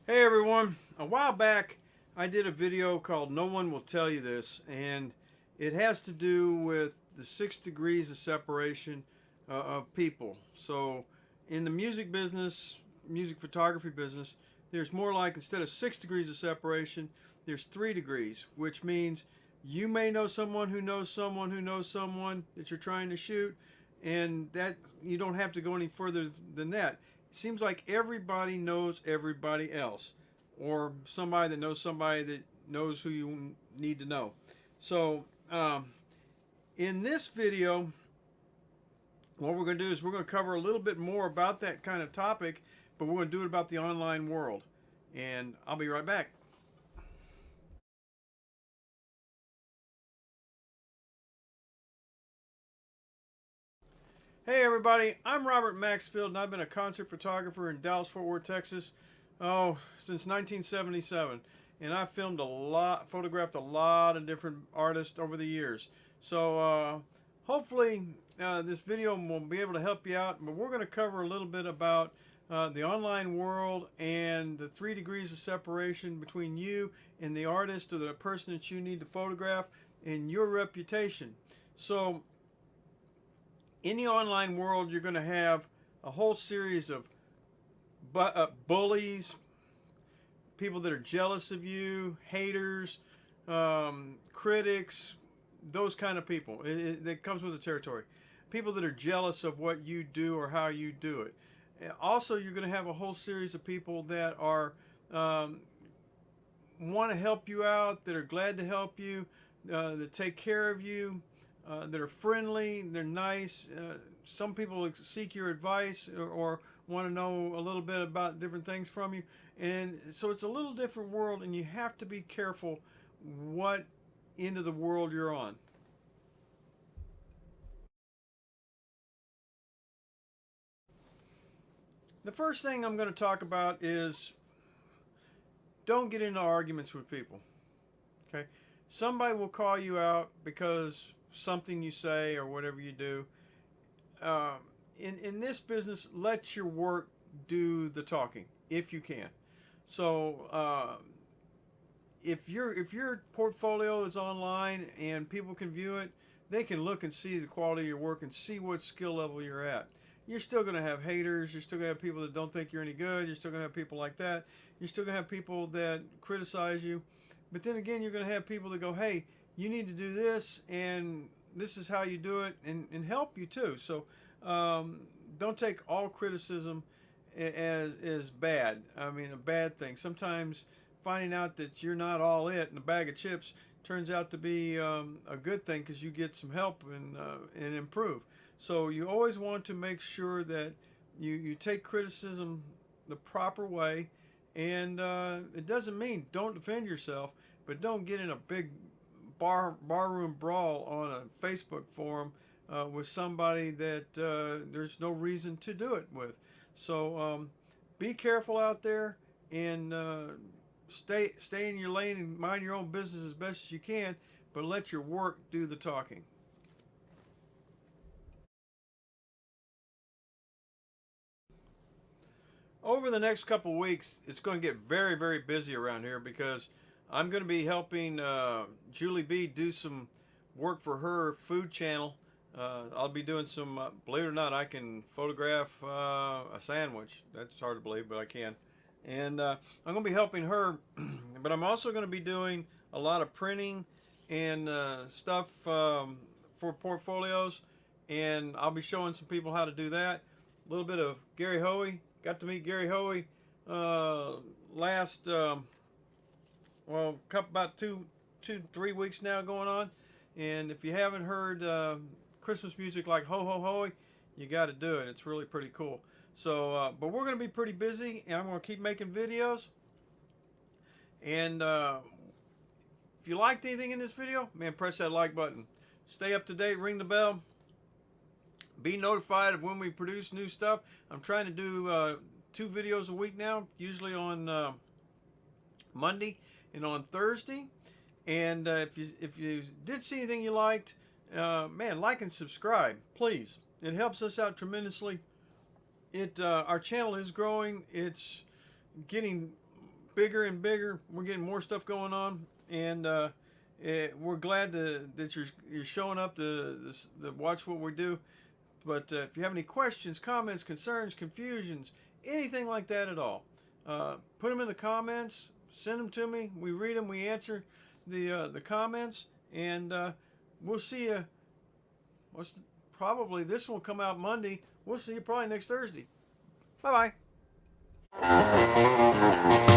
Hey everyone, a while back I did a video called No One Will Tell You This, and it has to do with the 6 degrees of separation of people. So in the music business, music photography business, there's more like, instead of 6 degrees of separation, there's 3 degrees, which means you may know someone who knows someone who knows someone that you're trying to shoot, and that you don't have to go any further than that. It seems like everybody knows everybody else, or somebody that knows who you need to know. So in this video, what we're going to do is we're going to cover a little bit more about that kind of topic, but we're going to do it about the online world. And I'll be right back. Hey everybody, I'm Robert Maxfield, and I've been a concert photographer in Dallas, Fort Worth, Texas, since 1977. And I've filmed a lot, photographed a lot of different artists over the years. So hopefully this video will be able to help you out. But we're going to cover a little bit about the online world and the 3 degrees of separation between you and the artist or the person that you need to photograph, and your reputation. So in the online world, you're going to have a whole series of bullies, people that are jealous of you, haters, critics, those kind of people. It comes with the territory. People that are jealous of what you do or how you do it. Also, you're going to have a whole series of people that are want to help you out, that are glad to help you, that take care of you, that are friendly, they're nice. Some people seek your advice, or want to know a little bit about different things from you. And so it's a little different world, and you have to be careful what end of the world you're on. The first thing I'm going to talk about is, don't get into arguments with people. Okay? Somebody will call you out because something you say or whatever you do. Uh, in this business, let your work do the talking if you can. So if your portfolio is online and people can view it, they can look and see the quality of your work and see what skill level you're at. You're still going to have haters. You're still going to have people that don't think you're any good. You're still going to have people like that. You're still going to have people that criticize you. But then again, you're going to have people that go, hey, you need to do this, and this is how you do it, and help you too. So don't take all criticism as bad. I mean, a bad thing. Sometimes finding out that you're not all it in a bag of chips turns out to be a good thing, because you get some help and improve. So you always want to make sure that you take criticism the proper way, and it doesn't mean don't defend yourself, but don't get in a big barroom brawl on a Facebook forum with somebody that there's no reason to do it with. So be careful out there, and stay in your lane and mind your own business as best as you can, but let your work do the talking. Over the next couple of weeks, it's going to get very, very busy around here, because I'm going to be helping Julie B do some work for her food channel. I'll be doing some, believe it or not, I can photograph a sandwich. That's hard to believe, but I can. And I'm going to be helping her, but I'm also going to be doing a lot of printing and stuff for portfolios, and I'll be showing some people how to do that. A little bit of Gary Hoey. Got to meet Gary Hoey last, well, about 3 weeks now going on. And if you haven't heard Christmas music like Ho Ho Hoey, you got to do it. It's really pretty cool. So, but we're going to be pretty busy, and I'm going to keep making videos. And if you liked anything in this video, man, press that like button. Stay up to date, ring the bell. Be notified of when we produce new stuff. I'm trying to do 2 videos a week now, usually on Monday and on Thursday. And if you did see anything you liked, man, like and subscribe, please. It helps us out tremendously. Our channel is growing. It's getting bigger and bigger. We're getting more stuff going on, and we're glad that you're showing up to watch what we do. But if you have any questions, comments, concerns, confusions, anything like that at all, put them in the comments. Send them to me. We read them. We answer the comments, and we'll see you. Probably this one will come out Monday. We'll see you probably next Thursday. Bye bye.